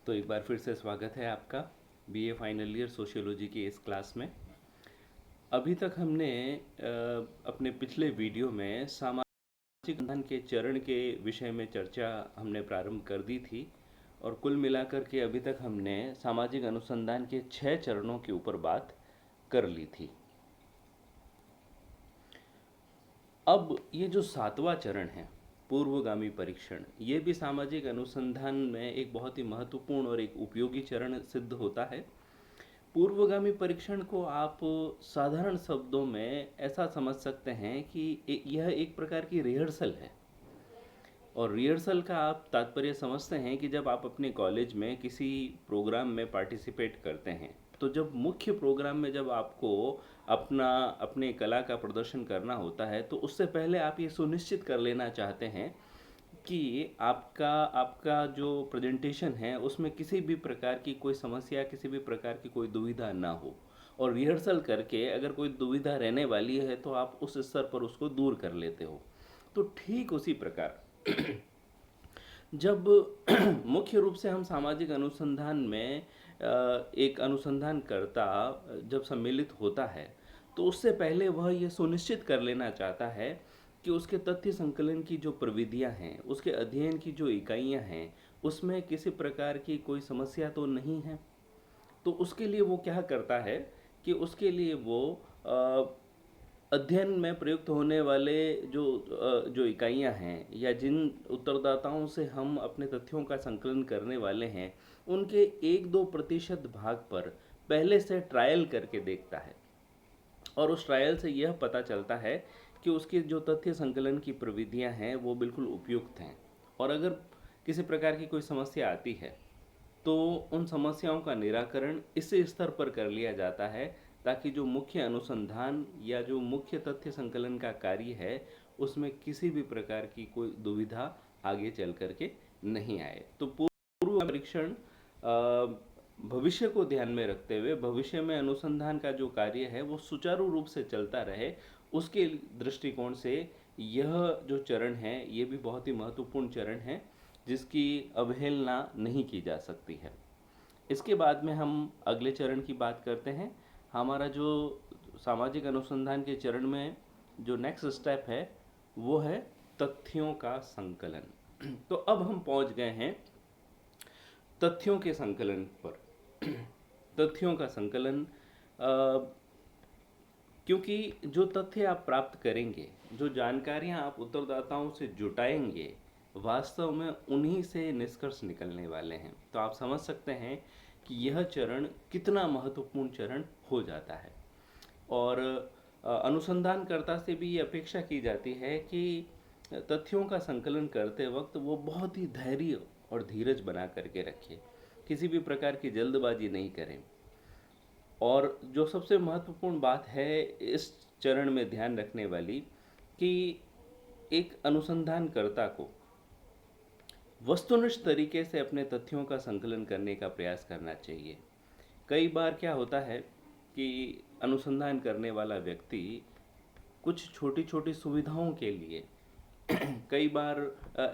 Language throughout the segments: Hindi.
तो एक बार फिर से स्वागत है आपका बीए फाइनल ईयर सोशियोलॉजी की इस क्लास में। अभी तक हमने अपने पिछले वीडियो में सामाजिक अनुसंधान के चरण के विषय में चर्चा हमने प्रारंभ कर दी थी और कुल मिलाकर के अभी तक हमने सामाजिक अनुसंधान के 6 चरणों के ऊपर बात कर ली थी। अब ये जो 7वां चरण है, पूर्वगामी परीक्षण, ये भी सामाजिक अनुसंधान में एक बहुत ही महत्वपूर्ण और एक उपयोगी चरण सिद्ध होता है। पूर्वगामी परीक्षण को आप साधारण शब्दों में ऐसा समझ सकते हैं कि यह एक प्रकार की रिहर्सल है। और रिहर्सल का आप तात्पर्य समझते हैं कि जब आप अपने कॉलेज में किसी प्रोग्राम में पार्टिसिपेट करते हैं, तो जब मुख्य प्रोग्राम में जब आपको अपने कला का प्रदर्शन करना होता है, तो उससे पहले आप ये सुनिश्चित कर लेना चाहते हैं कि आपका आपका जो प्रेजेंटेशन है उसमें किसी भी प्रकार की कोई समस्या, किसी भी प्रकार की कोई दुविधा ना हो। और रिहर्सल करके अगर कोई दुविधा रहने वाली है तो आप उस स्तर पर उसको दूर कर लेते हो। तो ठीक उसी प्रकार जब मुख्य रूप से हम सामाजिक अनुसंधान में एक अनुसंधानकर्ता जब सम्मिलित होता है, तो उससे पहले वह ये सुनिश्चित कर लेना चाहता है कि उसके तथ्य संकलन की जो प्रविधियां हैं, उसके अध्ययन की जो इकाइयां हैं, उसमें किसी प्रकार की कोई समस्या तो नहीं है। तो उसके लिए वो क्या करता है कि उसके लिए वो अध्ययन में प्रयुक्त होने वाले जो इकाइयां हैं या जिन उत्तरदाताओं से हम अपने तथ्यों का संकलन करने वाले हैं, उनके 1-2% भाग पर पहले से ट्रायल करके देखता है। और उस ट्रायल से यह पता चलता है कि उसकी जो तथ्य संकलन की प्रविधियां हैं वो बिल्कुल उपयुक्त हैं। और अगर किसी प्रकार की कोई समस्या आती है तो उन समस्याओं का निराकरण इसी स्तर पर कर लिया जाता है, ताकि जो मुख्य अनुसंधान या जो मुख्य तथ्य संकलन का कार्य है उसमें किसी भी प्रकार की कोई दुविधा आगे चल करके नहीं आए। तो पूर्व परीक्षण भविष्य को ध्यान में रखते हुए भविष्य में अनुसंधान का जो कार्य है वो सुचारू रूप से चलता रहे, उसके दृष्टिकोण से यह जो चरण है ये भी बहुत ही महत्वपूर्ण चरण है, जिसकी अवहेलना नहीं की जा सकती है। इसके बाद में हम अगले चरण की बात करते हैं। हमारा जो सामाजिक अनुसंधान के चरण में जो नेक्स्ट स्टेप है वो है तथ्यों का संकलन। तो अब हम पहुंच गए हैं तथ्यों के संकलन पर। तथ्यों का संकलन, क्योंकि जो तथ्य आप प्राप्त करेंगे, जो जानकारियां आप उत्तरदाताओं से जुटाएंगे, वास्तव में उन्हीं से निष्कर्ष निकलने वाले हैं। तो आप समझ सकते हैं कि यह चरण कितना महत्वपूर्ण चरण हो जाता है। और अनुसंधानकर्ता से भी ये अपेक्षा की जाती है कि तथ्यों का संकलन करते वक्त वो बहुत ही धैर्य और धीरज बना करके रखे, किसी भी प्रकार की जल्दबाजी नहीं करें। और जो सबसे महत्वपूर्ण बात है इस चरण में ध्यान रखने वाली, कि एक अनुसंधानकर्ता को वस्तुनिष्ठ तरीके से अपने तथ्यों का संकलन करने का प्रयास करना चाहिए। कई बार क्या होता है कि अनुसंधान करने वाला व्यक्ति कुछ छोटी छोटी सुविधाओं के लिए कई बार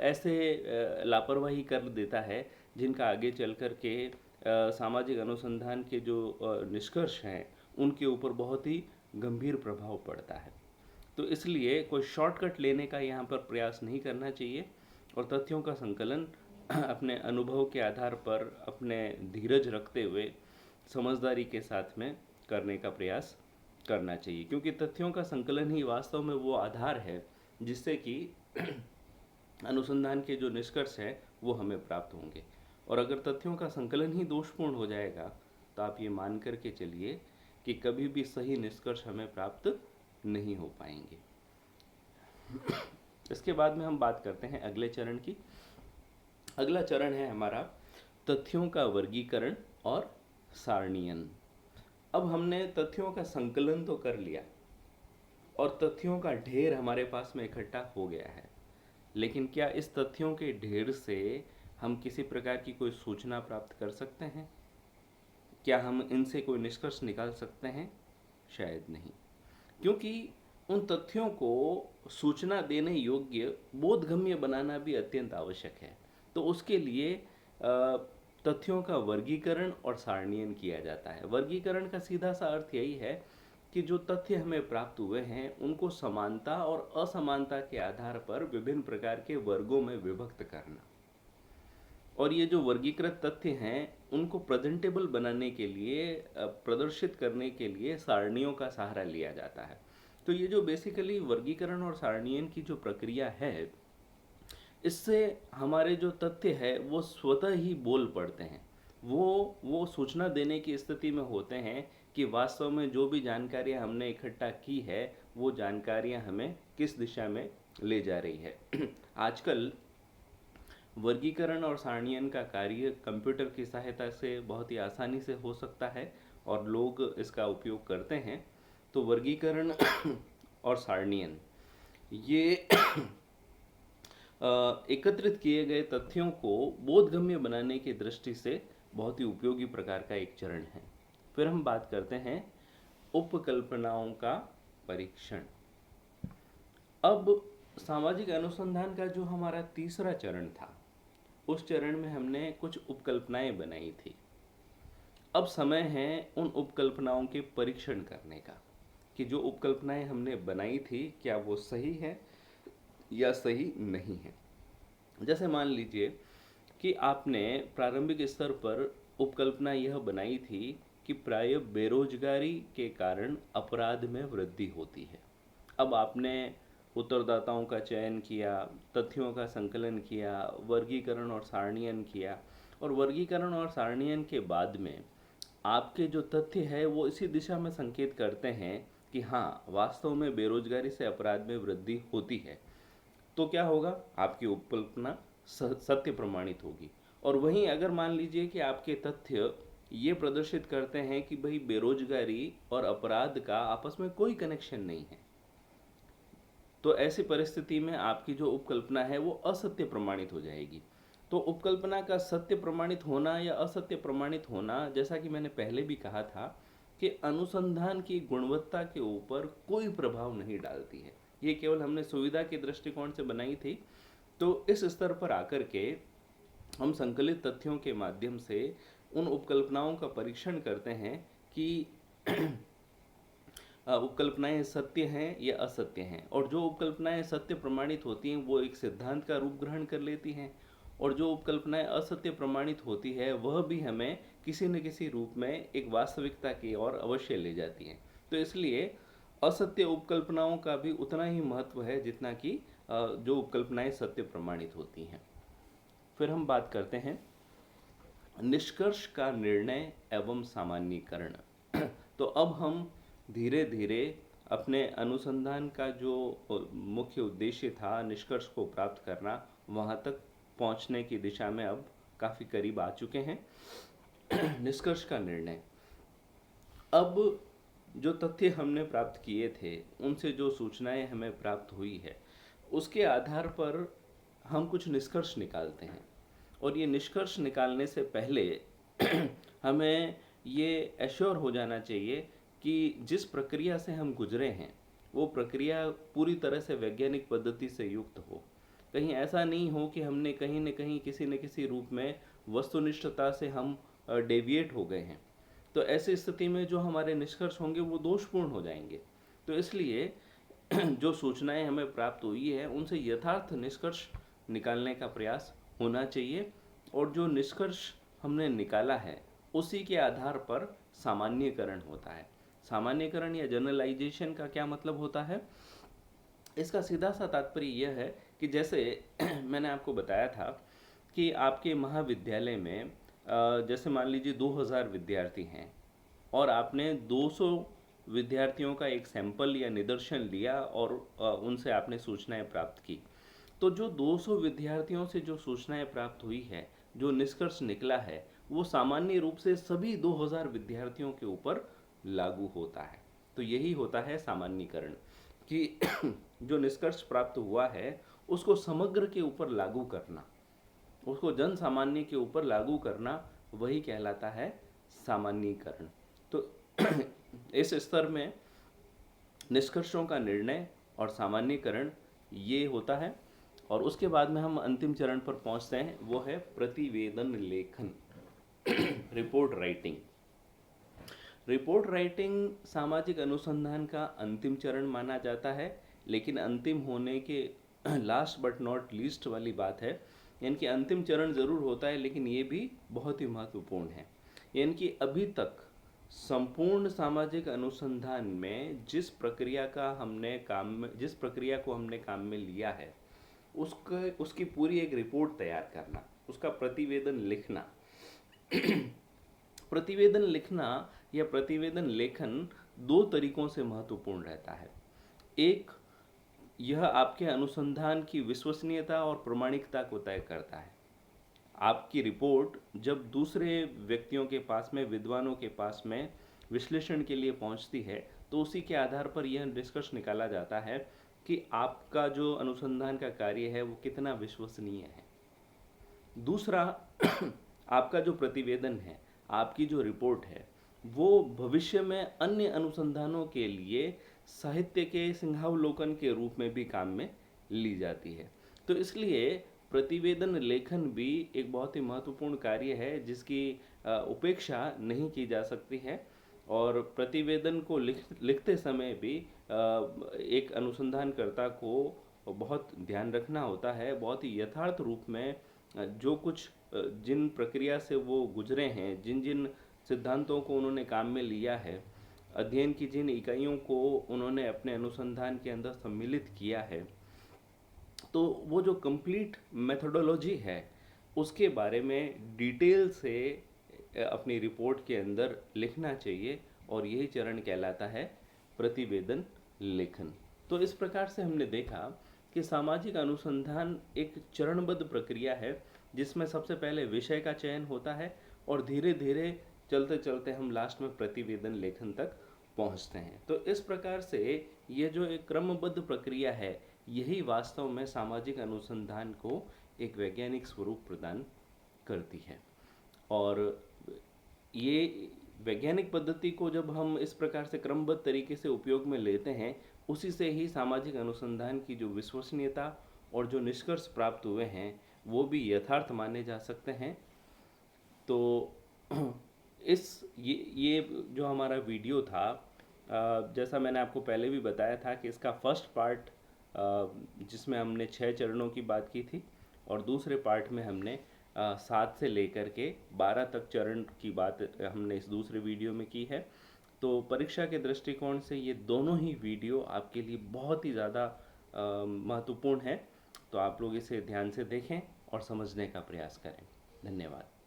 ऐसे लापरवाही कर देता है जिनका आगे चल कर के सामाजिक अनुसंधान के जो निष्कर्ष हैं उनके ऊपर बहुत ही गंभीर प्रभाव पड़ता है। तो इसलिए कोई शॉर्टकट लेने का यहाँ पर प्रयास नहीं करना चाहिए और तथ्यों का संकलन अपने अनुभव के आधार पर, अपने धीरज रखते हुए, समझदारी के साथ में करने का प्रयास करना चाहिए, क्योंकि तथ्यों का संकलन ही वास्तव में वो आधार है जिससे कि अनुसंधान के जो निष्कर्ष हैं वो हमें प्राप्त होंगे। और अगर तथ्यों का संकलन ही दोषपूर्ण हो जाएगा तो आप ये मान करके चलिए कि कभी भी सही निष्कर्ष हमें प्राप्त नहीं हो पाएंगे। इसके बाद में हम बात करते हैं अगले चरण की। अगला चरण है हमारा तथ्यों का वर्गीकरण और सारणीयन। अब हमने तथ्यों का संकलन तो कर लिया और तथ्यों का ढेर हमारे पास में इकट्ठा हो गया है, लेकिन क्या इस तथ्यों के ढेर से हम किसी प्रकार की कोई सूचना प्राप्त कर सकते हैं? क्या हम इनसे कोई निष्कर्ष निकाल सकते हैं? शायद नहीं, क्योंकि उन तथ्यों को सूचना देने योग्य, बोधगम्य बनाना भी अत्यंत आवश्यक है। तो उसके लिए तथ्यों का वर्गीकरण और सारणीयन किया जाता है। वर्गीकरण का सीधा सा अर्थ यही है कि जो तथ्य हमें प्राप्त हुए हैं उनको समानता और असमानता के आधार पर विभिन्न प्रकार के वर्गों में विभक्त करना। और ये जो वर्गीकृत तथ्य हैं उनको प्रेजेंटेबल बनाने के लिए, प्रदर्शित करने के लिए सारणियों का सहारा लिया जाता है। तो ये जो बेसिकली वर्गीकरण और सारणीयन की जो प्रक्रिया है, इससे हमारे जो तथ्य है वो स्वतः ही बोल पड़ते हैं। वो सूचना देने की स्थिति में होते हैं कि वास्तव में जो भी जानकारियां हमने इकट्ठा की है वो जानकारियां हमें किस दिशा में ले जा रही है। आजकल वर्गीकरण और सारणीयन का कार्य कंप्यूटर की सहायता से बहुत ही आसानी से हो सकता है और लोग इसका उपयोग करते हैं। तो वर्गीकरण और सारणीयन ये एकत्रित किए गए तथ्यों को बोधगम्य बनाने की दृष्टि से बहुत ही उपयोगी प्रकार का एक चरण है। फिर हम बात करते हैं उपकल्पनाओं का परीक्षण। अब सामाजिक अनुसंधान का जो हमारा तीसरा चरण था, उस चरण में हमने कुछ उपकल्पनाएं बनाई थी। अब समय है उन उपकल्पनाओं के परीक्षण करने का कि जो उपकल्पनाएं हमने बनाई थी क्या वो सही है या सही नहीं है। जैसे मान लीजिए कि आपने प्रारंभिक स्तर पर उपकल्पना यह बनाई थी कि प्राय बेरोजगारी के कारण अपराध में वृद्धि होती है। अब आपने उत्तरदाताओं का चयन किया, तथ्यों का संकलन किया, वर्गीकरण और सारणीयन किया, और वर्गीकरण और सारणीयन के बाद में आपके जो तथ्य है वो इसी दिशा में संकेत करते हैं कि हाँ, वास्तव में बेरोजगारी से अपराध में वृद्धि होती है। तो क्या होगा, आपकी उपकल्पना सत्य प्रमाणित होगी। और वहीं अगर मान लीजिए कि आपके तथ्य ये प्रदर्शित करते हैं कि भाई बेरोजगारी और अपराध का आपस में कोई कनेक्शन नहीं है, तो ऐसी परिस्थिति में आपकी जो उपकल्पना है वो असत्य प्रमाणित हो जाएगी। तो उपकल्पना का सत्य प्रमाणित होना या असत्य प्रमाणित होना, जैसा कि मैंने पहले भी कहा था, कि अनुसंधान की गुणवत्ता के ऊपर कोई प्रभाव नहीं डालती है। ये केवल हमने सुविधा के दृष्टिकोण से बनाई थी। तो इस स्तर पर आकर के हम संकलित तथ्यों के माध्यम से उन उपकल्पनाओं का परीक्षण करते हैं कि उपकल्पनाएं सत्य हैं या असत्य हैं। और जो उपकल्पनाएं सत्य प्रमाणित होती हैं वो एक सिद्धांत का रूप ग्रहण कर लेती हैं, और जो उपकल्पनाएं असत्य प्रमाणित होती है वह भी हमें किसी न किसी रूप में एक वास्तविकता की ओर अवश्य ले जाती हैं। तो इसलिए असत्य उपकल्पनाओं का भी उतना ही महत्व है जितना कि जो उपकल्पनाएं सत्य प्रमाणित होती हैं। फिर हम बात करते हैं निष्कर्ष का निर्णय एवं सामान्यीकरण। तो अब हम धीरे धीरे अपने अनुसंधान का जो मुख्य उद्देश्य था, निष्कर्ष को प्राप्त करना, वहाँ तक पहुँचने की दिशा में अब काफ़ी करीब आ चुके हैं। निष्कर्ष का निर्णय। अब जो तथ्य हमने प्राप्त किए थे, उनसे जो सूचनाएं हमें प्राप्त हुई है, उसके आधार पर हम कुछ निष्कर्ष निकालते हैं। और ये निष्कर्ष निकालने से पहले हमें ये एश्योर हो जाना चाहिए कि जिस प्रक्रिया से हम गुजरे हैं वो प्रक्रिया पूरी तरह से वैज्ञानिक पद्धति से युक्त हो। कहीं ऐसा नहीं हो कि हमने कहीं न कहीं किसी न किसी रूप में वस्तुनिष्ठता से हम डेविएट हो गए हैं। तो ऐसी स्थिति में जो हमारे निष्कर्ष होंगे वो दोषपूर्ण हो जाएंगे। तो इसलिए जो सूचनाएं हमें प्राप्त हुई है उनसे यथार्थ निष्कर्ष निकालने का प्रयास होना चाहिए, और जो निष्कर्ष हमने निकाला है उसी के आधार पर सामान्यीकरण होता है। सामान्यीकरण या जनरलाइजेशन का क्या मतलब होता है, इसका सीधा सा तात्पर्य यह है कि जैसे मैंने आपको बताया था कि आपके महाविद्यालय में जैसे मान लीजिए 2000 विद्यार्थी हैं और आपने 200 विद्यार्थियों का एक सैंपल या निदर्शन लिया और उनसे आपने सूचनाएं प्राप्त की। तो जो 200 विद्यार्थियों से जो सूचनाएं प्राप्त हुई है, जो निष्कर्ष निकला है, वो सामान्य रूप से सभी 2000 विद्यार्थियों के ऊपर लागू होता है। तो यही होता है सामान्यीकरण, कि जो निष्कर्ष प्राप्त हुआ है उसको समग्र के ऊपर लागू करना, उसको जन सामान्य के ऊपर लागू करना, वही कहलाता है सामान्यीकरण। तो इस स्तर में निष्कर्षों का निर्णय और सामान्यीकरण ये होता है। और उसके बाद में हम अंतिम चरण पर पहुंचते हैं, वो है प्रतिवेदन लेखन। Report writing. रिपोर्ट राइटिंग सामाजिक अनुसंधान का अंतिम चरण माना जाता है, लेकिन अंतिम होने के लास्ट बट नॉट लीस्ट वाली बात है। यानी कि अंतिम चरण ज़रूर होता है, लेकिन ये भी बहुत ही महत्वपूर्ण है। यानी कि अभी तक संपूर्ण सामाजिक अनुसंधान में जिस प्रक्रिया को हमने काम में लिया है, उसकी पूरी एक रिपोर्ट तैयार करना, उसका प्रतिवेदन लिखना। प्रतिवेदन लिखना या प्रतिवेदन लेखन दो तरीकों से महत्वपूर्ण रहता है। एक, यह आपके अनुसंधान की विश्वसनीयता और प्रामाणिकता को तय करता है। आपकी रिपोर्ट जब दूसरे व्यक्तियों के पास में, विद्वानों के पास में विश्लेषण के लिए पहुंचती है, तो उसी के आधार पर यह निष्कर्ष निकाला जाता है कि आपका जो अनुसंधान का कार्य है वो कितना विश्वसनीय है। दूसरा, आपका जो प्रतिवेदन है, आपकी जो रिपोर्ट है, वो भविष्य में अन्य अनुसंधानों के लिए साहित्य के सिंहावलोकन के रूप में भी काम में ली जाती है। तो इसलिए प्रतिवेदन लेखन भी एक बहुत ही महत्वपूर्ण कार्य है, जिसकी उपेक्षा नहीं की जा सकती है। और प्रतिवेदन को लिखते समय भी एक अनुसंधानकर्ता को बहुत ध्यान रखना होता है, बहुत ही यथार्थ रूप में जो कुछ जिन प्रक्रिया से वो गुजरे हैं, जिन जिन सिद्धांतों को उन्होंने काम में लिया है, अध्ययन की जिन इकाइयों को उन्होंने अपने अनुसंधान के अंदर सम्मिलित किया है, तो वो जो कंप्लीट मेथोडोलॉजी है उसके बारे में डिटेल से अपनी रिपोर्ट के अंदर लिखना चाहिए, और यही चरण कहलाता है प्रतिवेदन लेखन। तो इस प्रकार से हमने देखा कि सामाजिक अनुसंधान एक चरणबद्ध प्रक्रिया है, जिसमें सबसे पहले विषय का चयन होता है और धीरे धीरे चलते चलते हम लास्ट में प्रतिवेदन लेखन तक पहुंचते हैं। तो इस प्रकार से ये जो एक क्रमबद्ध प्रक्रिया है, यही वास्तव में सामाजिक अनुसंधान को एक वैज्ञानिक स्वरूप प्रदान करती है। और ये वैज्ञानिक पद्धति को जब हम इस प्रकार से क्रमबद्ध तरीके से उपयोग में लेते हैं, उसी से ही सामाजिक अनुसंधान की जो विश्वसनीयता और जो निष्कर्ष प्राप्त हुए हैं वो भी यथार्थ माने जा सकते हैं। तो ये जो हमारा वीडियो था, जैसा मैंने आपको पहले भी बताया था कि इसका फर्स्ट पार्ट जिसमें हमने 6 चरणों की बात की थी, और दूसरे पार्ट में हमने 7 से लेकर के 12 तक चरण की बात हमने इस दूसरे वीडियो में की है। तो परीक्षा के दृष्टिकोण से ये दोनों ही वीडियो आपके लिए बहुत ही ज़्यादा महत्वपूर्ण है। तो आप लोग इसे ध्यान से देखें और समझने का प्रयास करें। धन्यवाद।